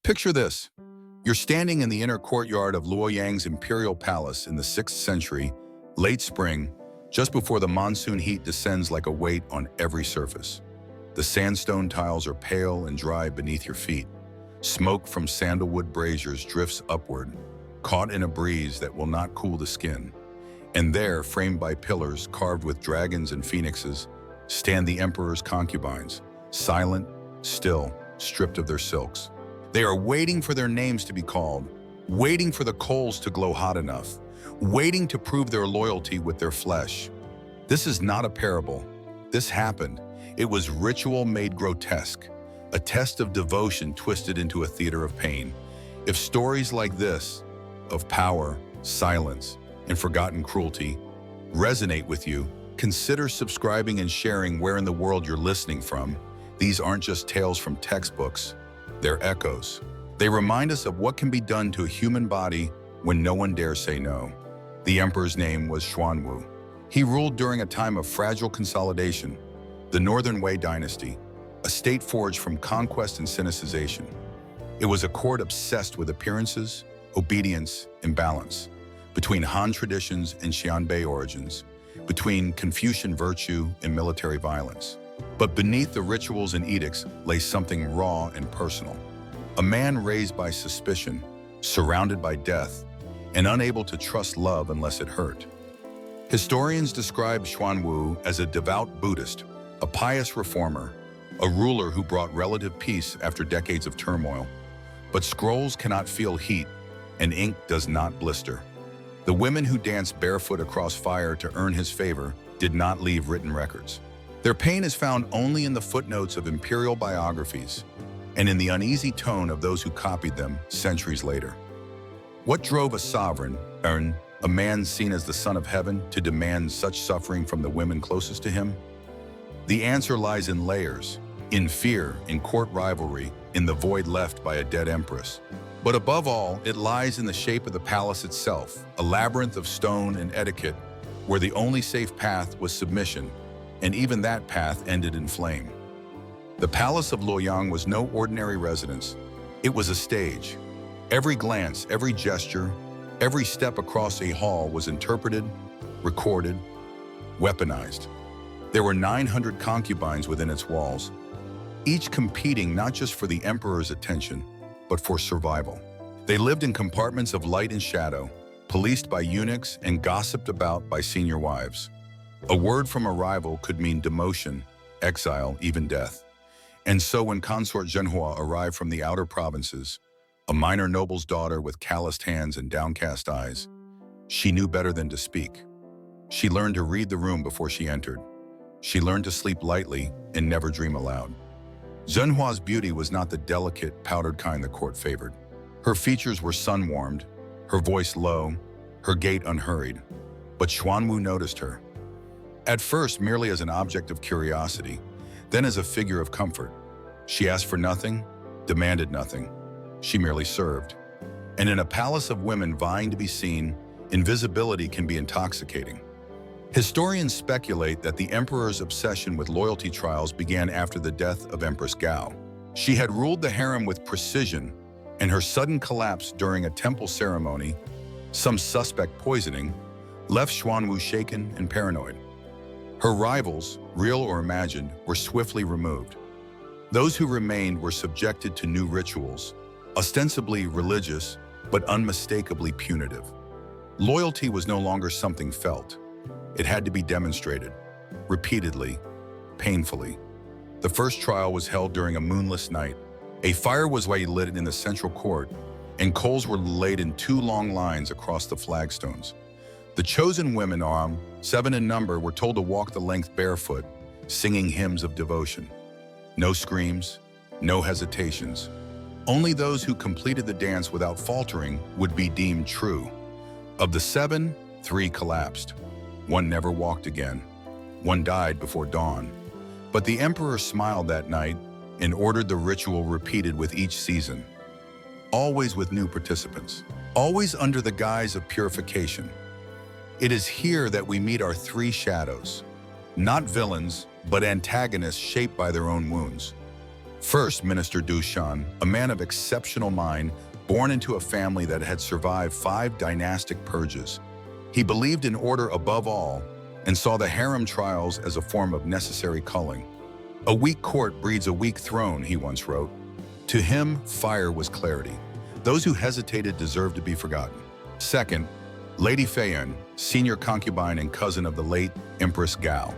Picture this. You're standing in the inner courtyard of Luoyang's imperial palace in the 6th century, late spring, just before the monsoon heat descends like a weight on every surface. The sandstone tiles are pale and dry beneath your feet. Smoke from sandalwood braziers drifts upward, caught in a breeze that will not cool the skin. And there, framed by pillars carved with dragons and phoenixes, stand the emperor's concubines, silent, still, stripped of their silks. They are waiting for their names to be called, waiting for the coals to glow hot enough, waiting to prove their loyalty with their flesh. This is not a parable. This happened. It was ritual made grotesque, a test of devotion twisted into a theater of pain. If stories like this, of power, silence, and forgotten cruelty, resonate with you, consider subscribing and sharing where in the world you're listening from. These aren't just tales from textbooks. They're echoes. They remind us of what can be done to a human body when no one dares say no. The emperor's name was Xuanwu. He ruled during a time of fragile consolidation, the Northern Wei dynasty, a state forged from conquest and sinicization. It was a court obsessed with appearances, obedience, and balance, between Han traditions and Xianbei origins, between Confucian virtue and military violence. But beneath the rituals and edicts lay something raw and personal. A man raised by suspicion, surrounded by death, and unable to trust love unless it hurt. Historians describe Xuanwu as a devout Buddhist, a pious reformer, a ruler who brought relative peace after decades of turmoil. But scrolls cannot feel heat, and ink does not blister. The women who danced barefoot across fire to earn his favor did not leave written records. Their pain is found only in the footnotes of imperial biographies and in the uneasy tone of those who copied them centuries later. What drove a sovereign, a man seen as the son of heaven, to demand such suffering from the women closest to him? The answer lies in layers, in fear, in court rivalry, in the void left by a dead empress. But above all, it lies in the shape of the palace itself, a labyrinth of stone and etiquette where the only safe path was submission, and even that path ended in flame. The palace of Luoyang was no ordinary residence. It was a stage. Every glance, every gesture, every step across a hall was interpreted, recorded, weaponized. There were 900 concubines within its walls, each competing not just for the emperor's attention, but for survival. They lived in compartments of light and shadow, policed by eunuchs and gossiped about by senior wives. A word from a rival could mean demotion, exile, even death. And so when consort Zhenhua arrived from the outer provinces, a minor noble's daughter with calloused hands and downcast eyes, she knew better than to speak. She learned to read the room before she entered. She learned to sleep lightly and never dream aloud. Zhenhua's beauty was not the delicate, powdered kind the court favored. Her features were sun-warmed, her voice low, her gait unhurried. But Xuanwu noticed her. At first, merely as an object of curiosity, then as a figure of comfort. She asked for nothing, demanded nothing. She merely served. And in a palace of women vying to be seen, invisibility can be intoxicating. Historians speculate that the emperor's obsession with loyalty trials began after the death of Empress Gao. She had ruled the harem with precision, and her sudden collapse during a temple ceremony, some suspect poisoning, left Xuanwu shaken and paranoid. Her rivals, real or imagined, were swiftly removed. Those who remained were subjected to new rituals, ostensibly religious, but unmistakably punitive. Loyalty was no longer something felt. It had to be demonstrated, repeatedly, painfully. The first trial was held during a moonless night. A fire was lit in the central court, and coals were laid in 2 long lines across the flagstones. The chosen women, 7 in number, were told to walk the length barefoot, singing hymns of devotion. No screams, no hesitations. Only those who completed the dance without faltering would be deemed true. Of the 7, 3 collapsed. 1 never walked again. 1 died before dawn. But the emperor smiled that night and ordered the ritual repeated with each season. Always with new participants. Always under the guise of purification. It is here that we meet our 3 shadows. Not villains, but antagonists shaped by their own wounds. First, Minister Dushan, a man of exceptional mind, born into a family that had survived 5 dynastic purges. He believed in order above all and saw the harem trials as a form of necessary culling. "A weak court breeds a weak throne," he once wrote. To him, fire was clarity. Those who hesitated deserved to be forgotten. Second, Lady Feiyan, senior concubine and cousin of the late Empress Gao.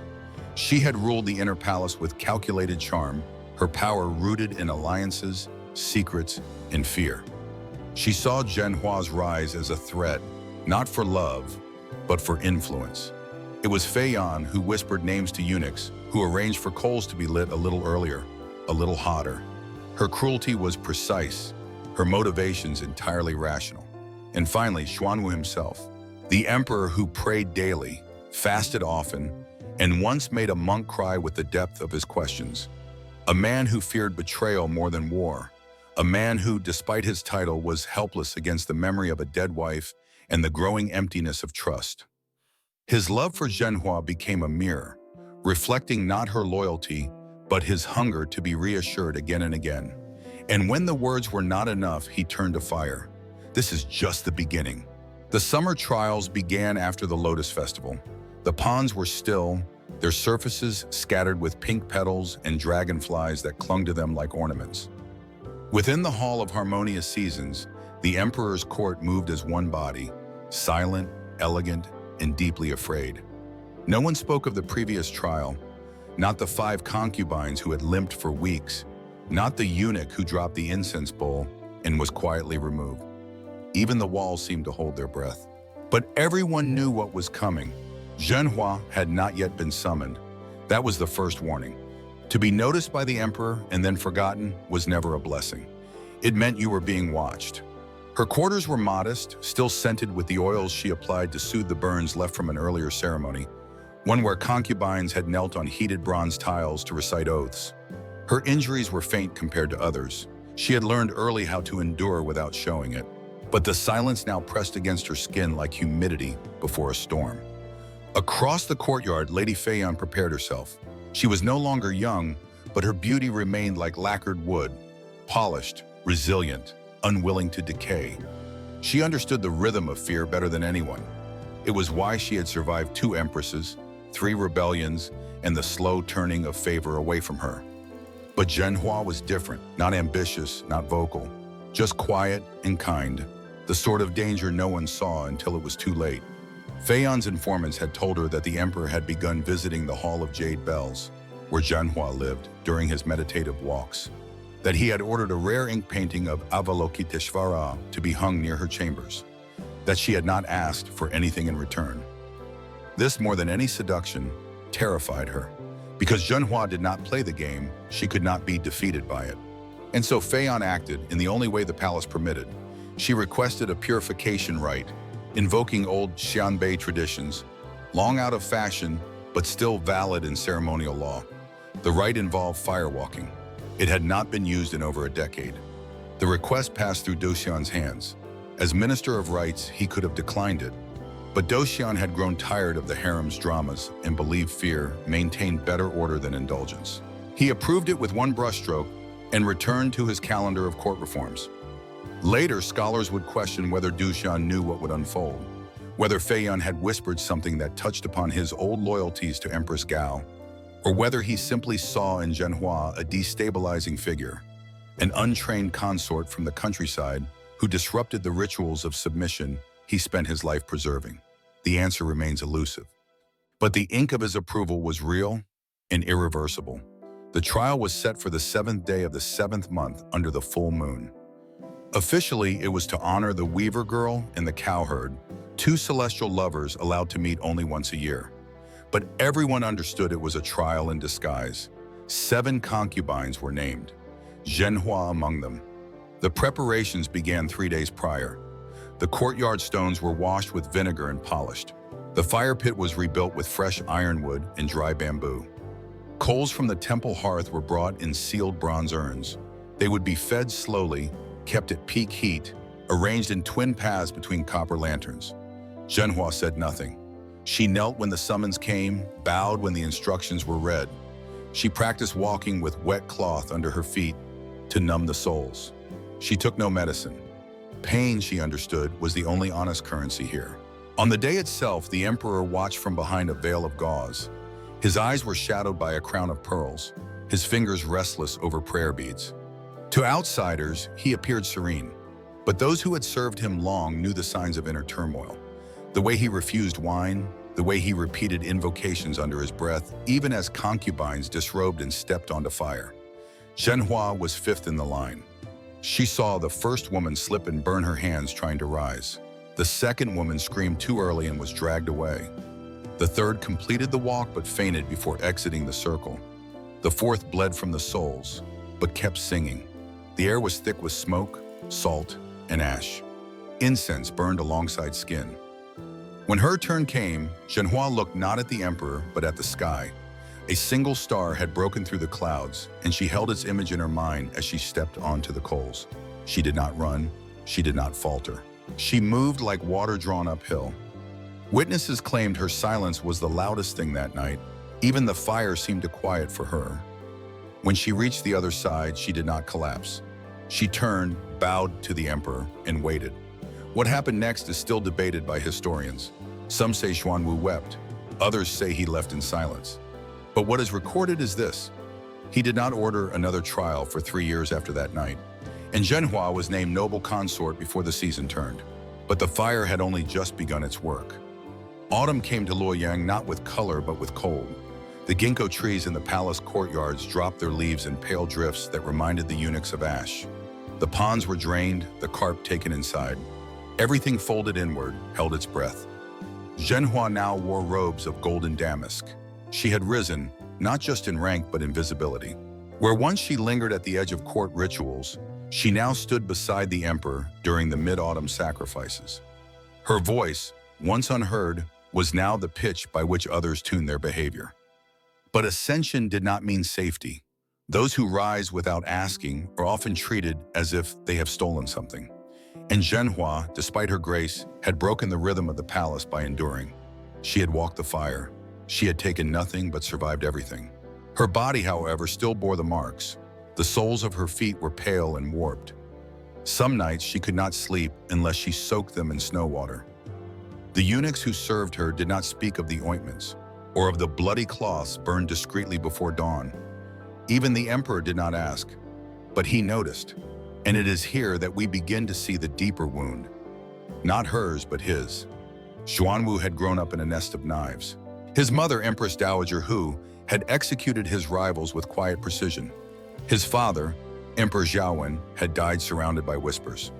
She had ruled the inner palace with calculated charm, her power rooted in alliances, secrets, and fear. She saw Zhenhua's rise as a threat, not for love, but for influence. It was Feiyan who whispered names to eunuchs, who arranged for coals to be lit a little earlier, a little hotter. Her cruelty was precise, her motivations entirely rational. And finally, Xuanwu himself, the emperor who prayed daily, fasted often, and once made a monk cry with the depth of his questions. A man who feared betrayal more than war. A man who, despite his title, was helpless against the memory of a dead wife and the growing emptiness of trust. His love for Zhenhua became a mirror, reflecting not her loyalty, but his hunger to be reassured again and again. And when the words were not enough, he turned to fire. This is just the beginning. The summer trials began after the Lotus Festival. The ponds were still, their surfaces scattered with pink petals and dragonflies that clung to them like ornaments. Within the Hall of Harmonious Seasons, the emperor's court moved as one body, silent, elegant, and deeply afraid. No one spoke of the previous trial, not the 5 concubines who had limped for weeks, not the eunuch who dropped the incense bowl and was quietly removed. Even the walls seemed to hold their breath. But everyone knew what was coming. Zhenhua had not yet been summoned. That was the first warning. To be noticed by the emperor and then forgotten was never a blessing. It meant you were being watched. Her quarters were modest, still scented with the oils she applied to soothe the burns left from an earlier ceremony, one where concubines had knelt on heated bronze tiles to recite oaths. Her injuries were faint compared to others. She had learned early how to endure without showing it. But the silence now pressed against her skin like humidity before a storm. Across the courtyard, Lady Feiyan prepared herself. She was no longer young, but her beauty remained like lacquered wood, polished, resilient, unwilling to decay. She understood the rhythm of fear better than anyone. It was why she had survived 2 empresses, 3 rebellions, and the slow turning of favor away from her. But Zhenhua was different, not ambitious, not vocal, just quiet and kind, the sort of danger no one saw until it was too late. Feiyan's informants had told her that the emperor had begun visiting the Hall of Jade Bells, where Zhenhua lived, during his meditative walks, that he had ordered a rare ink painting of Avalokiteshvara to be hung near her chambers, that she had not asked for anything in return. This, more than any seduction, terrified her. Because Zhenhua did not play the game, she could not be defeated by it. And so Feiyan acted in the only way the palace permitted. She requested a purification rite, invoking old Xianbei traditions, long out of fashion, but still valid in ceremonial law. The rite involved firewalking. It had not been used in over a decade. The request passed through Doxian's hands. As Minister of Rites, he could have declined it. But Doxian had grown tired of the harem's dramas and believed fear maintained better order than indulgence. He approved it with one brushstroke and returned to his calendar of court reforms. Later, scholars would question whether Dushan knew what would unfold, whether Feiyan had whispered something that touched upon his old loyalties to Empress Gao, or whether he simply saw in Zhenhua a destabilizing figure, an untrained consort from the countryside who disrupted the rituals of submission he spent his life preserving. The answer remains elusive. But the ink of his approval was real and irreversible. The trial was set for the 7th day of the 7th month under the full moon. Officially, it was to honor the weaver girl and the cowherd, 2 celestial lovers allowed to meet only once a year. But everyone understood it was a trial in disguise. 7 concubines were named, Zhenhua among them. The preparations began 3 days prior. The courtyard stones were washed with vinegar and polished. The fire pit was rebuilt with fresh ironwood and dry bamboo. Coals from the temple hearth were brought in sealed bronze urns. They would be fed slowly, kept at peak heat, arranged in twin paths between copper lanterns. Zhenhua said nothing. She knelt when the summons came, bowed when the instructions were read. She practiced walking with wet cloth under her feet to numb the soles. She took no medicine. Pain, she understood, was the only honest currency here. On the day itself, the emperor watched from behind a veil of gauze. His eyes were shadowed by a crown of pearls, his fingers restless over prayer beads. To outsiders, he appeared serene, but those who had served him long knew the signs of inner turmoil. The way he refused wine, the way he repeated invocations under his breath, even as concubines disrobed and stepped onto fire. Zhenhua was fifth in the line. She saw the first woman slip and burn her hands trying to rise. The second woman screamed too early and was dragged away. The third completed the walk but fainted before exiting the circle. The fourth bled from the soles, but kept singing. The air was thick with smoke, salt, and ash. Incense burned alongside skin. When her turn came, Zhenhua looked not at the emperor, but at the sky. A single star had broken through the clouds, and she held its image in her mind as she stepped onto the coals. She did not run. She did not falter. She moved like water drawn uphill. Witnesses claimed her silence was the loudest thing that night. Even the fire seemed to quiet for her. When she reached the other side, she did not collapse. She turned, bowed to the emperor, and waited. What happened next is still debated by historians. Some say Xuanwu wept. Others say he left in silence. But what is recorded is this. He did not order another trial for 3 years after that night, and Zhenhua was named noble consort before the season turned. But the fire had only just begun its work. Autumn came to Luoyang not with color but with cold. The ginkgo trees in the palace courtyards dropped their leaves in pale drifts that reminded the eunuchs of ash. The ponds were drained, the carp taken inside. Everything folded inward, held its breath. Zhenhua now wore robes of golden damask. She had risen, not just in rank but in visibility. Where once she lingered at the edge of court rituals, she now stood beside the emperor during the mid-autumn sacrifices. Her voice, once unheard, was now the pitch by which others tuned their behavior. But ascension did not mean safety. Those who rise without asking are often treated as if they have stolen something. And Zhenhua, despite her grace, had broken the rhythm of the palace by enduring. She had walked the fire. She had taken nothing but survived everything. Her body, however, still bore the marks. The soles of her feet were pale and warped. Some nights she could not sleep unless she soaked them in snow water. The eunuchs who served her did not speak of the ointments or of the bloody cloths burned discreetly before dawn. Even the emperor did not ask, but he noticed. And it is here that we begin to see the deeper wound. Not hers, but his. Xuanwu had grown up in a nest of knives. His mother, Empress Dowager Hu, had executed his rivals with quiet precision. His father, Emperor Zhaowen, had died surrounded by whispers.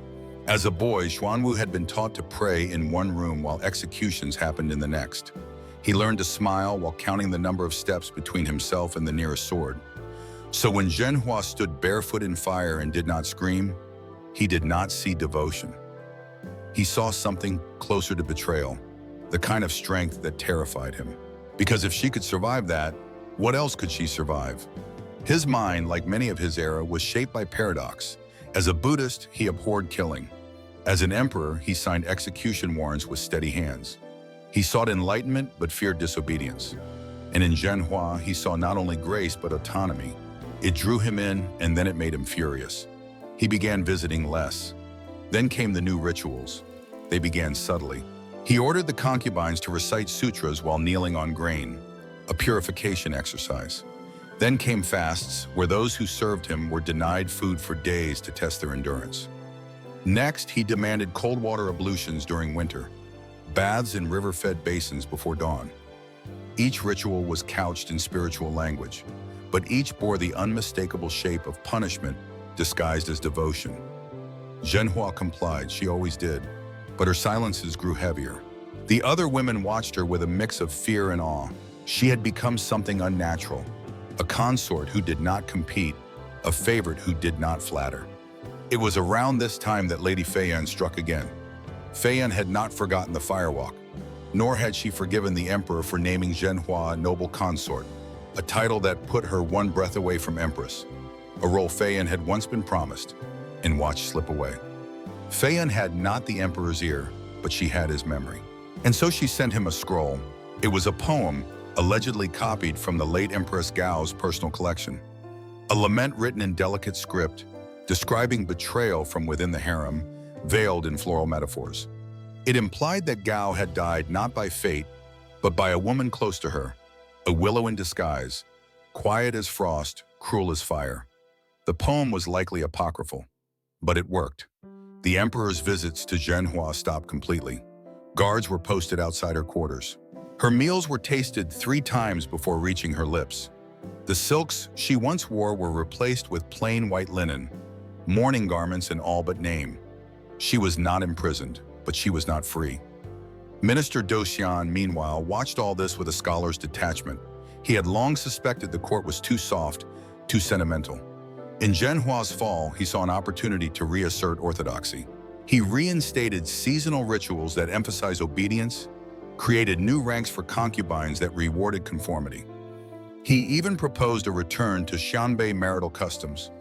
As a boy, Xuanwu had been taught to pray in one room while executions happened in the next. He learned to smile while counting the number of steps between himself and the nearest sword. So when Zhenhua stood barefoot in fire and did not scream, he did not see devotion. He saw something closer to betrayal, the kind of strength that terrified him. Because if she could survive that, what else could she survive? His mind, like many of his era, was shaped by paradox. As a Buddhist, he abhorred killing. As an emperor, he signed execution warrants with steady hands. He sought enlightenment but feared disobedience. And in Zhenhua, he saw not only grace but autonomy. It drew him in, and then it made him furious. He began visiting less. Then came the new rituals. They began subtly. He ordered the concubines to recite sutras while kneeling on grain, a purification exercise. Then came fasts, where those who served him were denied food for days to test their endurance. Next, he demanded cold water ablutions during winter, baths in river-fed basins before dawn. Each ritual was couched in spiritual language, but each bore the unmistakable shape of punishment disguised as devotion. Zhenhua complied, she always did, but her silences grew heavier. The other women watched her with a mix of fear and awe. She had become something unnatural, a consort who did not compete, a favorite who did not flatter. It was around this time that Lady Feiyan struck again. Feiyan had not forgotten the firewalk, nor had she forgiven the emperor for naming Zhenhua noble consort, a title that put her one breath away from empress, a role Feiyan had once been promised and watched slip away. Feiyan had not the emperor's ear, but she had his memory. And so she sent him a scroll. It was a poem, allegedly copied from the late Empress Gao's personal collection. A lament written in delicate script, describing betrayal from within the harem, veiled in floral metaphors. It implied that Gao had died not by fate, but by a woman close to her, a willow in disguise, quiet as frost, cruel as fire. The poem was likely apocryphal, but it worked. The emperor's visits to Zhenhua stopped completely. Guards were posted outside her quarters. Her meals were tasted 3 times before reaching her lips. The silks she once wore were replaced with plain white linen, mourning garments in all but name. She was not imprisoned, but she was not free. Minister Dosian, meanwhile, watched all this with a scholar's detachment. He had long suspected the court was too soft, too sentimental. In Zhenhua's fall, he saw an opportunity to reassert orthodoxy. He reinstated seasonal rituals that emphasize obedience, created new ranks for concubines that rewarded conformity. He even proposed a return to Xianbei marital customs,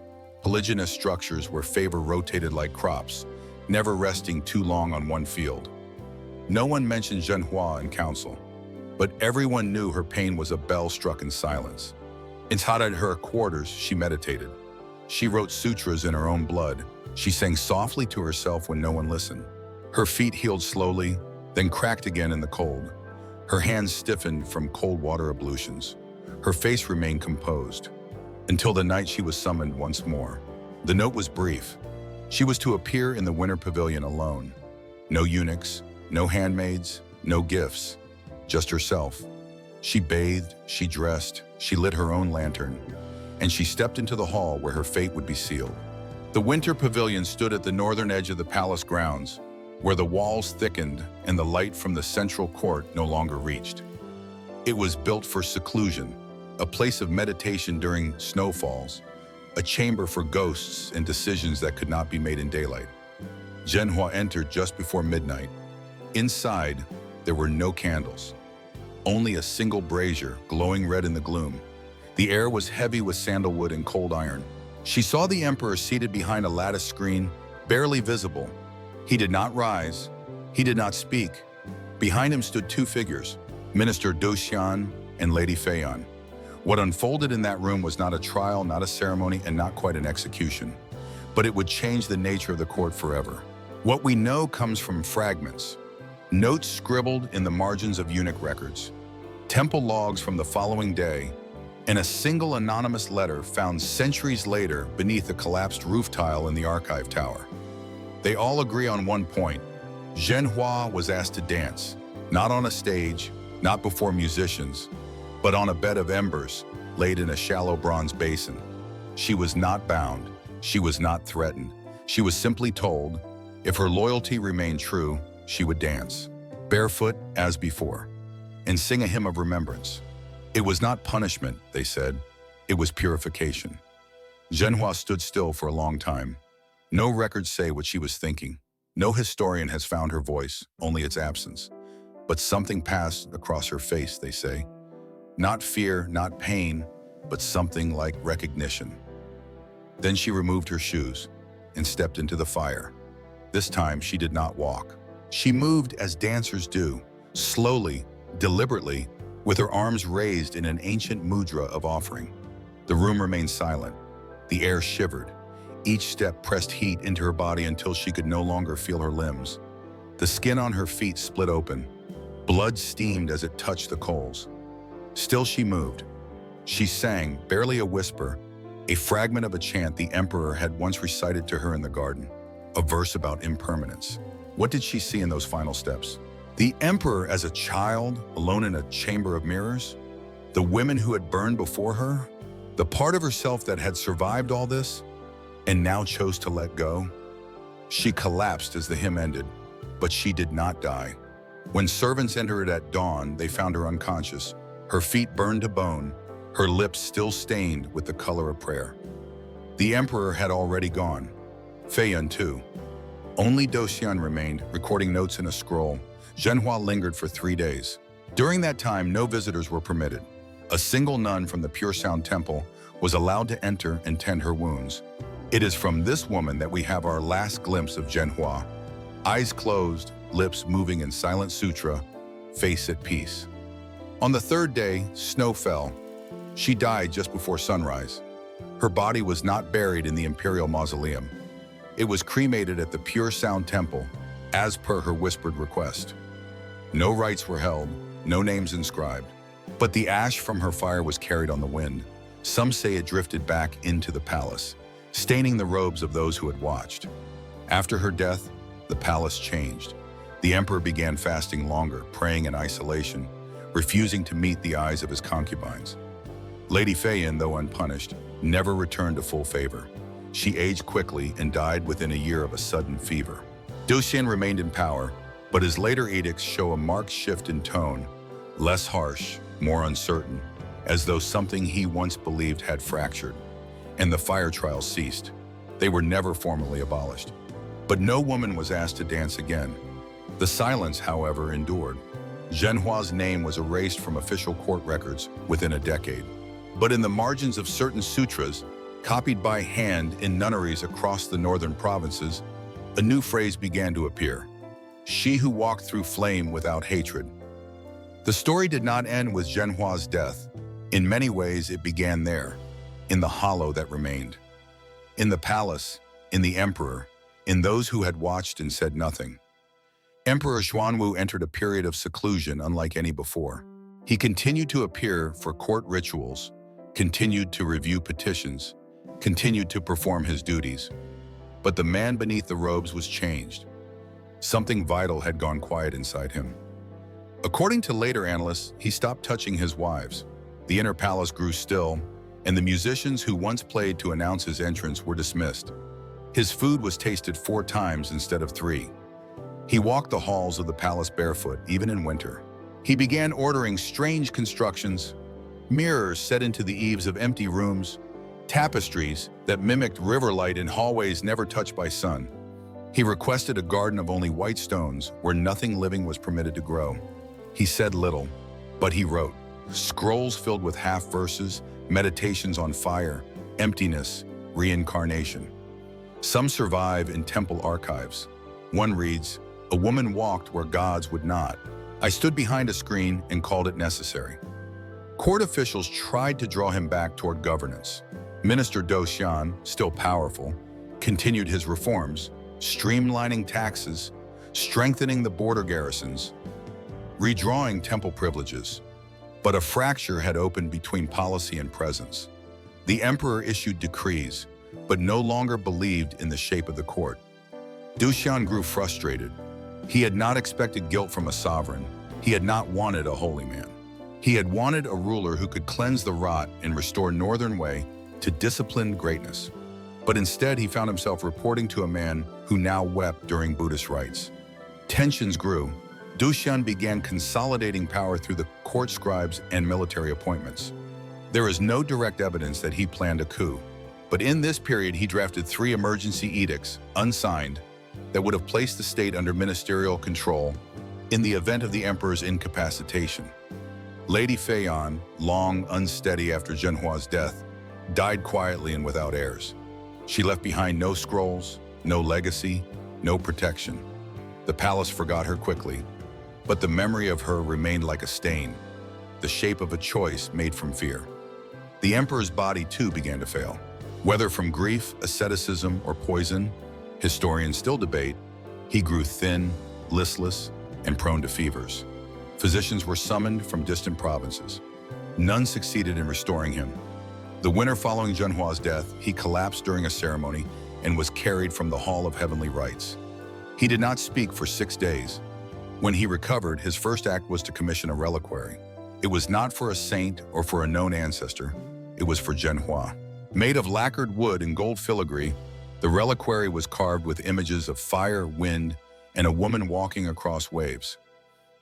polygynous structures where favor rotated like crops, never resting too long on one field. No one mentioned Zhenhua in council, but everyone knew her pain was a bell struck in silence. Inside her quarters, she meditated. She wrote sutras in her own blood. She sang softly to herself when no one listened. Her feet healed slowly, then cracked again in the cold. Her hands stiffened from cold water ablutions. Her face remained composed, until the night she was summoned once more. The note was brief. She was to appear in the winter pavilion alone. No eunuchs, no handmaids, no gifts, just herself. She bathed, she dressed, she lit her own lantern, and she stepped into the hall where her fate would be sealed. The winter pavilion stood at the northern edge of the palace grounds, where the walls thickened and the light from the central court no longer reached. It was built for seclusion, a place of meditation during snowfalls, a chamber for ghosts and decisions that could not be made in daylight. Zhenhua entered just before midnight. Inside, there were no candles, only a single brazier glowing red in the gloom. The air was heavy with sandalwood and cold iron. She saw the emperor seated behind a lattice screen, barely visible. He did not rise. He did not speak. Behind him stood 2 figures, Minister Dosian and Lady Feiyan. What unfolded in that room was not a trial, not a ceremony, and not quite an execution, but it would change the nature of the court forever. What we know comes from fragments, notes scribbled in the margins of eunuch records, temple logs from the following day, and a single anonymous letter found centuries later beneath a collapsed roof tile in the archive tower. They all agree on one point. Zhenhua was asked to dance, not on a stage, not before musicians, but on a bed of embers laid in a shallow bronze basin. She was not bound. She was not threatened. She was simply told, if her loyalty remained true, she would dance, barefoot as before, and sing a hymn of remembrance. It was not punishment, they said. It was purification. Zhenhua stood still for a long time. No records say what she was thinking. No historian has found her voice, only its absence. But something passed across her face, they say. Not fear, not pain, but something like recognition. Then she removed her shoes and stepped into the fire. This time she did not walk. She moved as dancers do, slowly, deliberately, with her arms raised in an ancient mudra of offering. The room remained silent. The air shivered. Each step pressed heat into her body until she could no longer feel her limbs. The skin on her feet split open. Blood steamed as it touched the coals. Still she moved. She sang, barely a whisper, a fragment of a chant the emperor had once recited to her in the garden, a verse about impermanence. What did she see in those final steps? The emperor as a child, alone in a chamber of mirrors? The women who had burned before her? The part of herself that had survived all this and now chose to let go? She collapsed as the hymn ended, but she did not die. When servants entered at dawn, they found her unconscious, her feet burned to bone, her lips still stained with the color of prayer. The emperor had already gone. Feiyan too. Only Dosian remained, recording notes in a scroll. Zhenhua lingered for 3 days. During that time, no visitors were permitted. A single nun from the Pure Sound Temple was allowed to enter and tend her wounds. It is from this woman that we have our last glimpse of Zhenhua. Eyes closed, lips moving in silent sutra, face at peace. On the third day, snow fell. She died just before sunrise. Her body was not buried in the imperial mausoleum. It was cremated at the Pure Sound Temple, as per her whispered request. No rites were held, no names inscribed. But the ash from her fire was carried on the wind. Some say it drifted back into the palace, staining the robes of those who had watched. After her death, the palace changed. The emperor began fasting longer, praying in isolation, refusing to meet the eyes of his concubines. Lady Feyin, though unpunished, never returned to full favor. She aged quickly and died within a year of a sudden fever. Duxian remained in power, but his later edicts show a marked shift in tone, less harsh, more uncertain, as though something he once believed had fractured. And the fire trials ceased. They were never formally abolished. But no woman was asked to dance again. The silence, however, endured. Zhenhua's name was erased from official court records within a decade. But in the margins of certain sutras, copied by hand in nunneries across the northern provinces, a new phrase began to appear: she who walked through flame without hatred. The story did not end with Zhenhua's death. In many ways, it began there, in the hollow that remained. In the palace, in the emperor, in those who had watched and said nothing. Emperor Xuanwu entered a period of seclusion unlike any before. He continued to appear for court rituals, continued to review petitions, continued to perform his duties. But the man beneath the robes was changed. Something vital had gone quiet inside him. According to later analysts, he stopped touching his wives. The inner palace grew still, and the musicians who once played to announce his entrance were dismissed. His food was tasted 4 times instead of 3. He walked the halls of the palace barefoot, even in winter. He began ordering strange constructions, mirrors set into the eaves of empty rooms, tapestries that mimicked river light in hallways never touched by sun. He requested a garden of only white stones where nothing living was permitted to grow. He said little, but he wrote. Scrolls filled with half-verses, meditations on fire, emptiness, reincarnation. Some survive in temple archives. One reads, "A woman walked where gods would not. I stood behind a screen and called it necessary." Court officials tried to draw him back toward governance. Minister Do Xian, still powerful, continued his reforms, streamlining taxes, strengthening the border garrisons, redrawing temple privileges. But a fracture had opened between policy and presence. The emperor issued decrees, but no longer believed in the shape of the court. Duxian grew frustrated. He had not expected guilt from a sovereign. He had not wanted a holy man. He had wanted a ruler who could cleanse the rot and restore Northern Wei to disciplined greatness. But instead, he found himself reporting to a man who now wept during Buddhist rites. Tensions grew. Duxian began consolidating power through the court scribes and military appointments. There is no direct evidence that he planned a coup, but in this period he drafted 3 emergency edicts, unsigned, that would have placed the state under ministerial control in the event of the emperor's incapacitation. Lady Feyin, long unsteady after Zhenhua's death, died quietly and without heirs. She left behind no scrolls, no legacy, no protection. The palace forgot her quickly, but the memory of her remained like a stain, the shape of a choice made from fear. The emperor's body too began to fail. Whether from grief, asceticism, or poison, historians still debate, he grew thin, listless, and prone to fevers. Physicians were summoned from distant provinces. None succeeded in restoring him. The winter following Zhenhua's death, he collapsed during a ceremony and was carried from the Hall of Heavenly Rites. He did not speak for 6 days. When he recovered, his first act was to commission a reliquary. It was not for a saint or for a known ancestor. It was for Zhenhua. Made of lacquered wood and gold filigree, the reliquary was carved with images of fire, wind, and a woman walking across waves.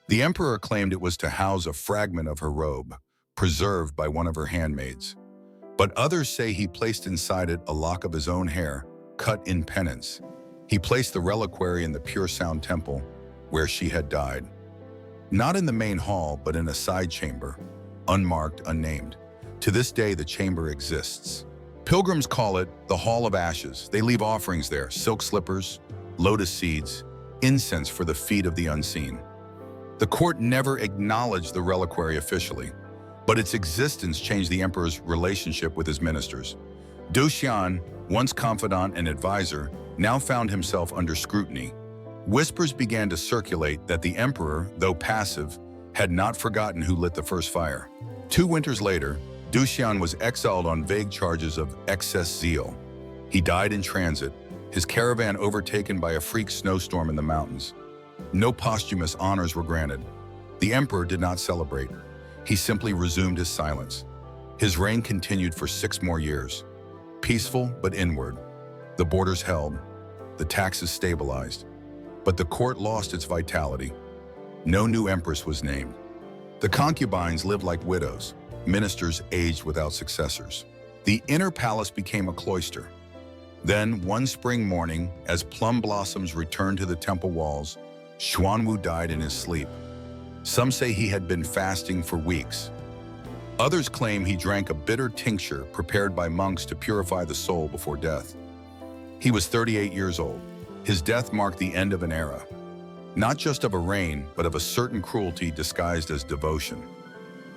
The emperor claimed it was to house a fragment of her robe, preserved by one of her handmaids. But others say he placed inside it a lock of his own hair, cut in penance. He placed the reliquary in the Pure Sound Temple, where she had died. Not in the main hall, but in a side chamber, unmarked, unnamed. To this day, the chamber exists. Pilgrims call it the Hall of Ashes. They leave offerings there, silk slippers, lotus seeds, incense for the feet of the unseen. The court never acknowledged the reliquary officially, but its existence changed the emperor's relationship with his ministers. Du Xian, once confidant and advisor, now found himself under scrutiny. Whispers began to circulate that the emperor, though passive, had not forgotten who lit the first fire. 2 winters later, Du Xian was exiled on vague charges of excess zeal. He died in transit, his caravan overtaken by a freak snowstorm in the mountains. No posthumous honors were granted. The emperor did not celebrate. He simply resumed his silence. His reign continued for 6 more years. Peaceful but inward. The borders held. The taxes stabilized. But the court lost its vitality. No new empress was named. The concubines lived like widows. Ministers aged without successors. The inner palace became a cloister. Then, one spring morning, as plum blossoms returned to the temple walls, Xuanwu died in his sleep. Some say he had been fasting for weeks. Others claim he drank a bitter tincture prepared by monks to purify the soul before death. He was 38 years old. His death marked the end of an era. Not just of a reign, but of a certain cruelty disguised as devotion.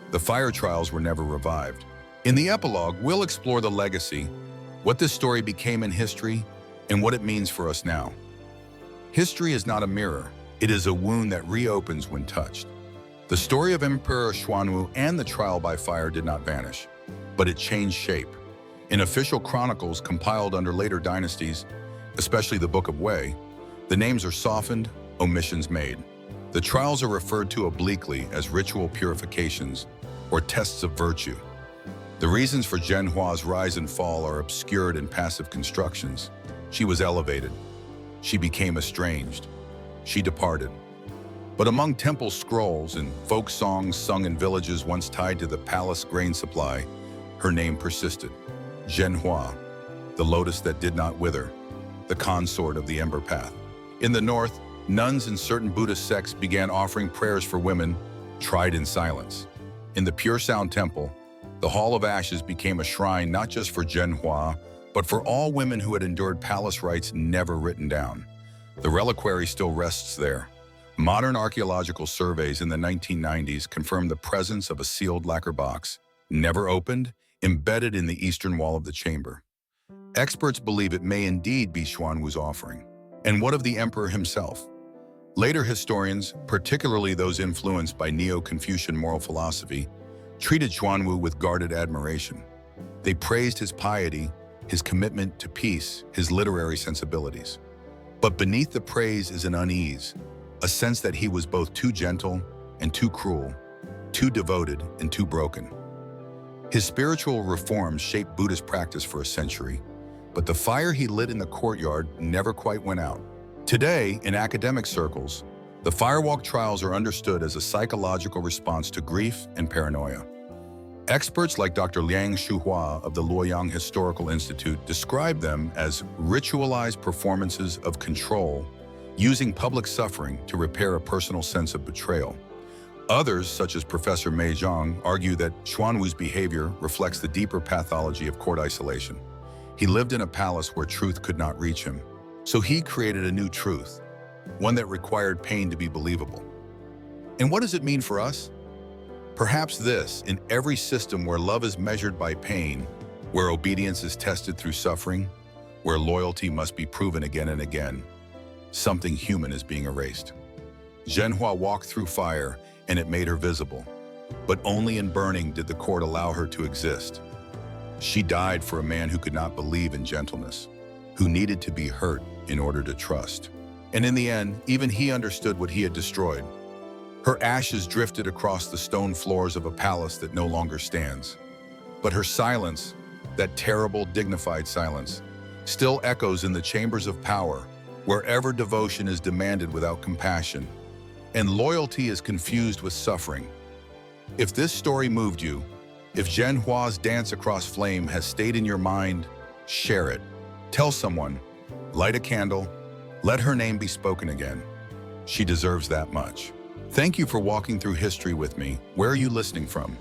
The fire trials were never revived. In the epilogue, we'll explore the legacy, what this story became in history, and what it means for us now. History is not a mirror. It is a wound that reopens when touched. The story of Emperor Xuanwu and the trial by fire did not vanish, but it changed shape. In official chronicles compiled under later dynasties, especially the Book of Wei, the names are softened, omissions made. The trials are referred to obliquely as ritual purifications or tests of virtue. The reasons for Zhenhua's rise and fall are obscured in passive constructions. She was elevated. She became estranged. She departed. But among temple scrolls and folk songs sung in villages once tied to the palace grain supply, her name persisted. Zhenhua, the lotus that did not wither, the consort of the Ember Path. In the north, nuns in certain Buddhist sects began offering prayers for women, tried in silence. In the Pure Sound Temple, the Hall of Ashes became a shrine not just for Zhenhua, but for all women who had endured palace rites never written down. The reliquary still rests there. Modern archaeological surveys in the 1990s confirmed the presence of a sealed lacquer box, never opened, embedded in the eastern wall of the chamber. Experts believe it may indeed be Xuanwu's offering. And what of the emperor himself? Later historians, particularly those influenced by Neo-Confucian moral philosophy, treated Xuanwu with guarded admiration. They praised his piety, his commitment to peace, his literary sensibilities. But beneath the praise is an unease, a sense that he was both too gentle and too cruel, too devoted and too broken. His spiritual reforms shaped Buddhist practice for a century, but the fire he lit in the courtyard never quite went out. Today, in academic circles, the firewalk trials are understood as a psychological response to grief and paranoia. Experts like Dr. Liang Shuhua of the Luoyang Historical Institute describe them as ritualized performances of control, using public suffering to repair a personal sense of betrayal. Others, such as Professor Mei Zhang, argue that Xuanwu's behavior reflects the deeper pathology of court isolation. He lived in a palace where truth could not reach him, so he created a new truth, one that required pain to be believable. And what does it mean for us? Perhaps this: in every system where love is measured by pain, where obedience is tested through suffering, where loyalty must be proven again and again, something human is being erased. Zhenhua walked through fire, and it made her visible. But only in burning did the court allow her to exist. She died for a man who could not believe in gentleness, who needed to be hurt in order to trust. And in the end, even he understood what he had destroyed. Her ashes drifted across the stone floors of a palace that no longer stands. But her silence, that terrible, dignified silence, still echoes in the chambers of power, wherever devotion is demanded without compassion, and loyalty is confused with suffering. If this story moved you, if Zhenhua's dance across flame has stayed in your mind, share it. Tell someone, light a candle, let her name be spoken again. She deserves that much. Thank you for walking through history with me. Where are you listening from?